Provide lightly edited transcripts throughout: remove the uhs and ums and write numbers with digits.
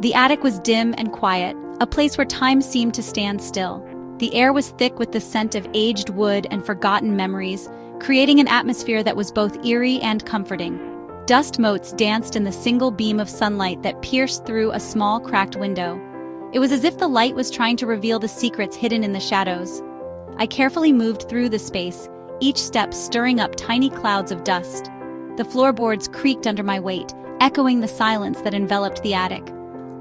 The attic was dim and quiet, a place where time seemed to stand still. The air was thick with the scent of aged wood and forgotten memories, creating an atmosphere that was both eerie and comforting. Dust motes danced in the single beam of sunlight that pierced through a small cracked window. It was as if the light was trying to reveal the secrets hidden in the shadows. I carefully moved through the space, each step stirring up tiny clouds of dust. The floorboards creaked under my weight, echoing the silence that enveloped the attic.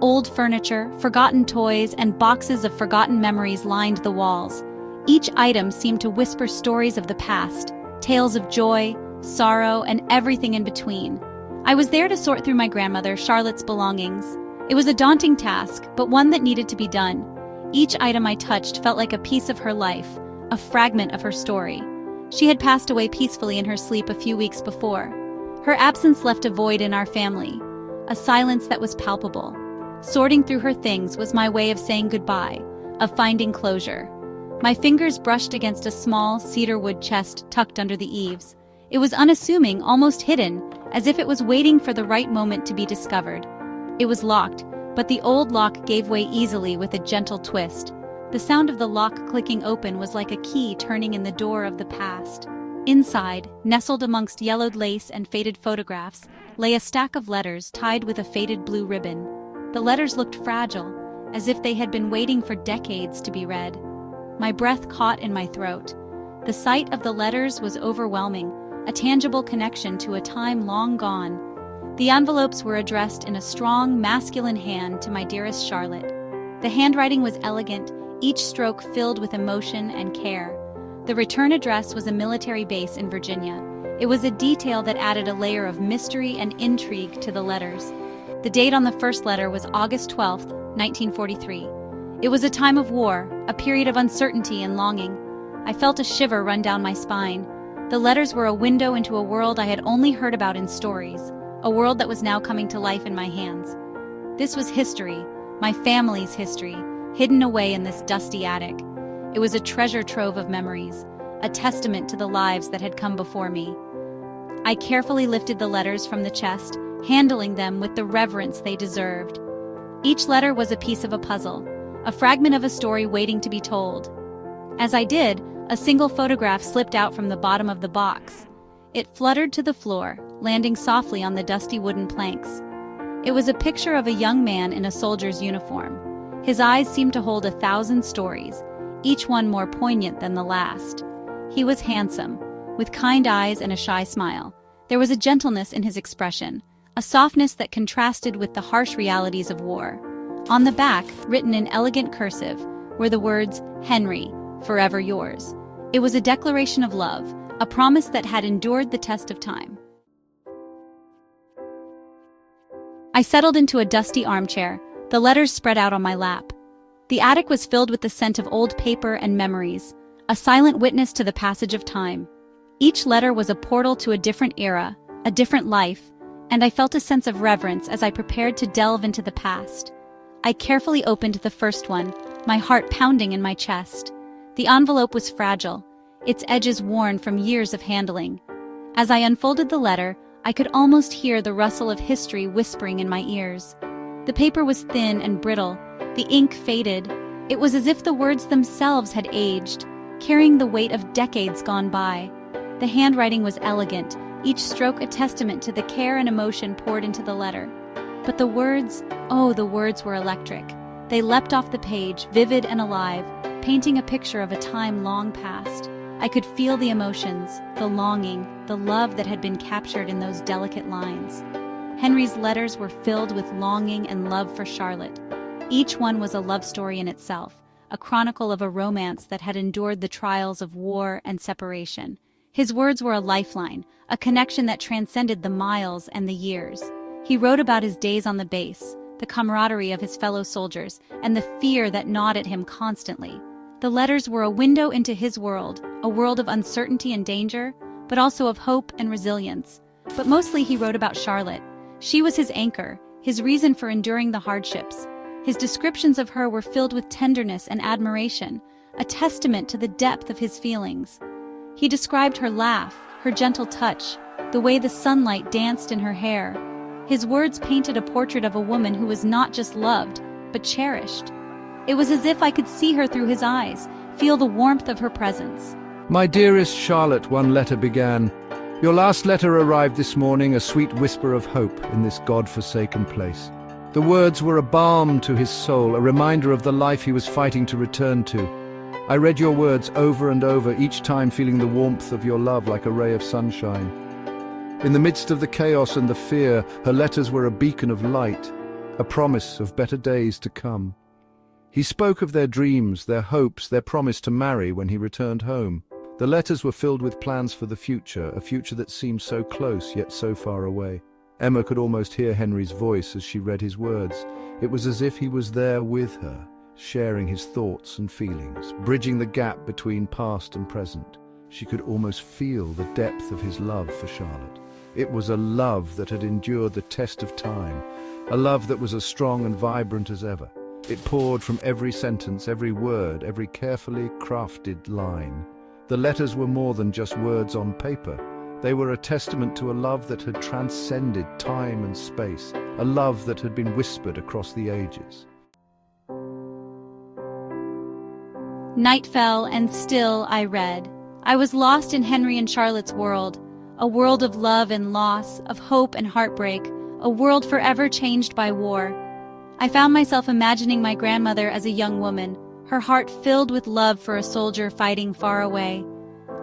Old furniture, forgotten toys, and boxes of forgotten memories lined the walls. Each item seemed to whisper stories of the past, tales of joy, sorrow, and everything in between. I was there to sort through my grandmother, Charlotte's belongings. It was a daunting task, but one that needed to be done. Each item I touched felt like a piece of her life, a fragment of her story. She had passed away peacefully in her sleep a few weeks before. Her absence left a void in our family, a silence that was palpable. Sorting through her things was my way of saying goodbye, of finding closure. My fingers brushed against a small cedarwood chest tucked under the eaves. It was unassuming, almost hidden, as if it was waiting for the right moment to be discovered. It was locked, but the old lock gave way easily with a gentle twist. The sound of the lock clicking open was like a key turning in the door of the past. Inside, nestled amongst yellowed lace and faded photographs, lay a stack of letters tied with a faded blue ribbon. The letters looked fragile, as if they had been waiting for decades to be read. My breath caught in my throat. The sight of the letters was overwhelming, a tangible connection to a time long gone. The envelopes were addressed in a strong, masculine hand to my dearest Charlotte. The handwriting was elegant, each stroke filled with emotion and care. The return address was a military base in Virginia. It was a detail that added a layer of mystery and intrigue to the letters. The date on the first letter was August 12, 1943. It was a time of war, a period of uncertainty and longing. I felt a shiver run down my spine. The letters were a window into a world I had only heard about in stories, a world that was now coming to life in my hands. This was history, my family's history, hidden away in this dusty attic. It was a treasure trove of memories, a testament to the lives that had come before me. I carefully lifted the letters from the chest, handling them with the reverence they deserved. Each letter was a piece of a puzzle, a fragment of a story waiting to be told. As I did, a single photograph slipped out from the bottom of the box. It fluttered to the floor, landing softly on the dusty wooden planks. It was a picture of a young man in a soldier's uniform. His eyes seemed to hold 1,000 stories, each one more poignant than the last. He was handsome, with kind eyes and a shy smile. There was a gentleness in his expression, a softness that contrasted with the harsh realities of war. On the back, written in elegant cursive, were the words, "Henry, forever yours." It was a declaration of love, a promise that had endured the test of time. I settled into a dusty armchair, the letters spread out on my lap. The attic was filled with the scent of old paper and memories, a silent witness to the passage of time. Each letter was a portal to a different era, a different life, and I felt a sense of reverence as I prepared to delve into the past. I carefully opened the first one, my heart pounding in my chest. The envelope was fragile, its edges worn from years of handling. As I unfolded the letter, I could almost hear the rustle of history whispering in my ears. The paper was thin and brittle, the ink faded. It was as if the words themselves had aged, carrying the weight of decades gone by. The handwriting was elegant, each stroke a testament to the care and emotion poured into the letter. But the words, oh, the words were electric. They leapt off the page, vivid and alive, painting a picture of a time long past. I could feel the emotions, the longing, the love that had been captured in those delicate lines. Henry's letters were filled with longing and love for Charlotte. Each one was a love story in itself, a chronicle of a romance that had endured the trials of war and separation. His words were a lifeline, a connection that transcended the miles and the years. He wrote about his days on the base, the camaraderie of his fellow soldiers, and the fear that gnawed at him constantly. The letters were a window into his world, a world of uncertainty and danger, but also of hope and resilience. But mostly he wrote about Charlotte. She was his anchor, his reason for enduring the hardships. His descriptions of her were filled with tenderness and admiration, a testament to the depth of his feelings. He described her laugh, her gentle touch, the way the sunlight danced in her hair. His words painted a portrait of a woman who was not just loved, but cherished. It was as if I could see her through his eyes, feel the warmth of her presence. My dearest Charlotte, one letter began. Your last letter arrived this morning, a sweet whisper of hope in this God-forsaken place. The words were a balm to his soul, a reminder of the life he was fighting to return to. I read your words over and over, each time feeling the warmth of your love like a ray of sunshine. In the midst of the chaos and the fear, her letters were a beacon of light, a promise of better days to come. He spoke of their dreams, their hopes, their promise to marry when he returned home. The letters were filled with plans for the future, a future that seemed so close yet so far away. Emma could almost hear Henry's voice as she read his words. It was as if he was there with her, sharing his thoughts and feelings, bridging the gap between past and present. She could almost feel the depth of his love for Charlotte. It was a love that had endured the test of time, a love that was as strong and vibrant as ever. It poured from every sentence, every word, every carefully crafted line. The letters were more than just words on paper. They were a testament to a love that had transcended time and space, a love that had been whispered across the ages. Night fell, and still I read. I was lost in Henry and Charlotte's world, a world of love and loss, of hope and heartbreak, a world forever changed by war. I found myself imagining my grandmother as a young woman, her heart filled with love for a soldier fighting far away.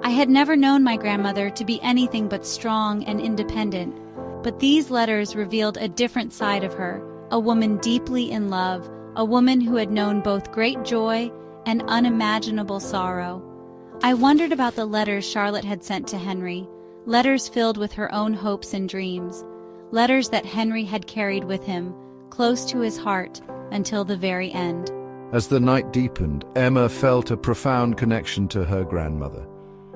I had never known my grandmother to be anything but strong and independent, but these letters revealed a different side of her, a woman deeply in love, a woman who had known both great joy and unimaginable sorrow. I wondered about the letters Charlotte had sent to Henry, letters filled with her own hopes and dreams, letters that Henry had carried with him, close to his heart, until the very end. As the night deepened, Emma felt a profound connection to her grandmother.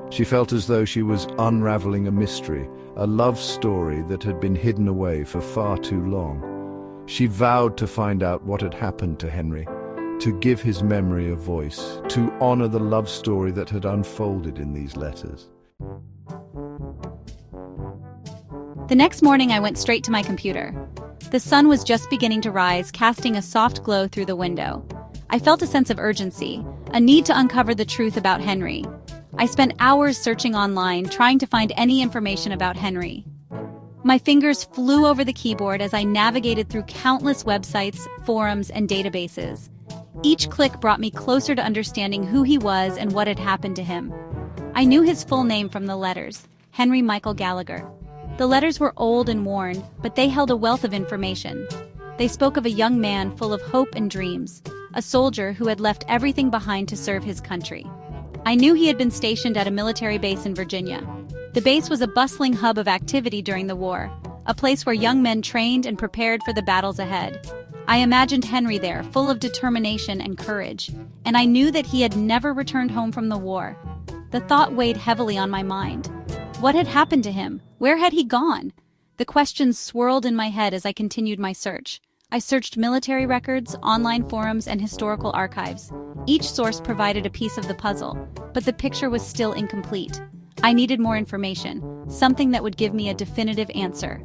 She felt as though she was unraveling a mystery, a love story that had been hidden away for far too long. She vowed to find out what had happened to Henry, to give his memory a voice, to honor the love story that had unfolded in these letters. The next morning I went straight to my computer. The sun was just beginning to rise, casting a soft glow through the window. I felt a sense of urgency, a need to uncover the truth about Henry. I spent hours searching online, trying to find any information about Henry. My fingers flew over the keyboard as I navigated through countless websites, forums, and databases. Each click brought me closer to understanding who he was and what had happened to him. I knew his full name from the letters, Henry Michael Gallagher. The letters were old and worn, but they held a wealth of information. They spoke of a young man full of hope and dreams, a soldier who had left everything behind to serve his country. I knew he had been stationed at a military base in Virginia. The base was a bustling hub of activity during the war, a place where young men trained and prepared for the battles ahead. I imagined Henry there, full of determination and courage, and I knew that he had never returned home from the war. The thought weighed heavily on my mind. What had happened to him? Where had he gone? The questions swirled in my head as I continued my search. I searched military records, online forums, and historical archives. Each source provided a piece of the puzzle, but the picture was still incomplete. I needed more information, something that would give me a definitive answer.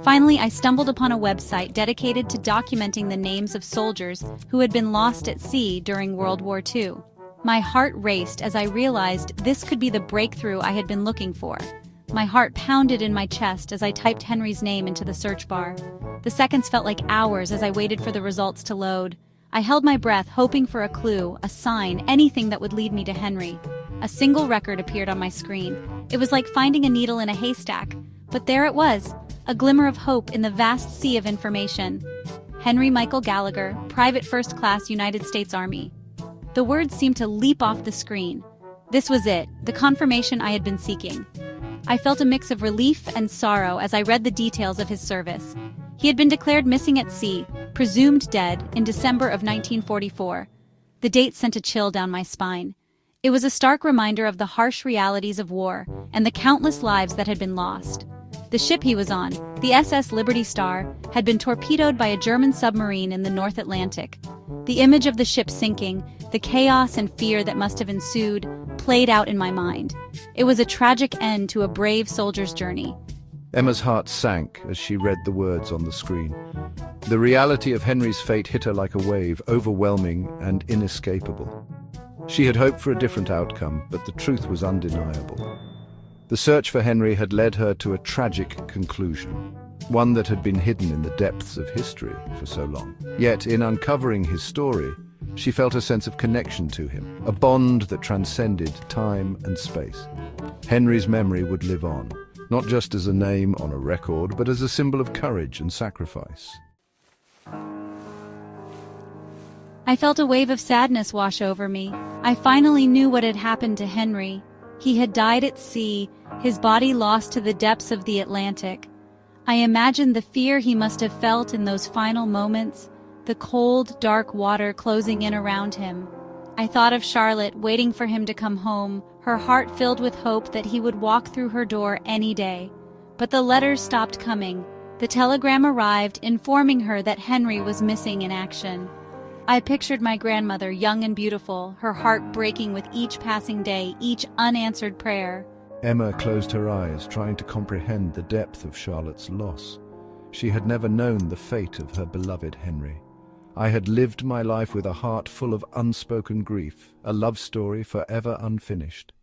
Finally, I stumbled upon a website dedicated to documenting the names of soldiers who had been lost at sea during World War II. My heart raced as I realized this could be the breakthrough I had been looking for. My heart pounded in my chest as I typed Henry's name into the search bar. The seconds felt like hours as I waited for the results to load. I held my breath, hoping for a clue, a sign, anything that would lead me to Henry. A single record appeared on my screen. It was like finding a needle in a haystack, but there it was, a glimmer of hope in the vast sea of information. Henry Michael Gallagher, Private First Class, United States Army. The words seemed to leap off the screen. This was it, the confirmation I had been seeking. I felt a mix of relief and sorrow as I read the details of his service. He had been declared missing at sea, presumed dead, in December of 1944. The date sent a chill down my spine. It was a stark reminder of the harsh realities of war and the countless lives that had been lost. The ship he was on, the SS Liberty Star, had been torpedoed by a German submarine in the North Atlantic. The image of the ship sinking, the chaos and fear that must have ensued, played out in my mind. It was a tragic end to a brave soldier's journey. Emma's heart sank as she read the words on the screen. The reality of Henry's fate hit her like a wave, overwhelming and inescapable. She had hoped for a different outcome, but the truth was undeniable. The search for Henry had led her to a tragic conclusion, one that had been hidden in the depths of history for so long. Yet, in uncovering his story, she felt a sense of connection to him, a bond that transcended time and space. Henry's memory would live on, not just as a name on a record, but as a symbol of courage and sacrifice. I felt a wave of sadness wash over me. I finally knew what had happened to Henry. He had died at sea, his body lost to the depths of the Atlantic. I imagined the fear he must have felt in those final moments, the cold, dark water closing in around him. I thought of Charlotte waiting for him to come home, her heart filled with hope that he would walk through her door any day. But the letters stopped coming. The telegram arrived, informing her that Henry was missing in action. I pictured my grandmother, young and beautiful, her heart breaking with each passing day, each unanswered prayer. Emma closed her eyes, trying to comprehend the depth of Charlotte's loss. She had never known the fate of her beloved Henry. I had lived my life with a heart full of unspoken grief, a love story forever unfinished.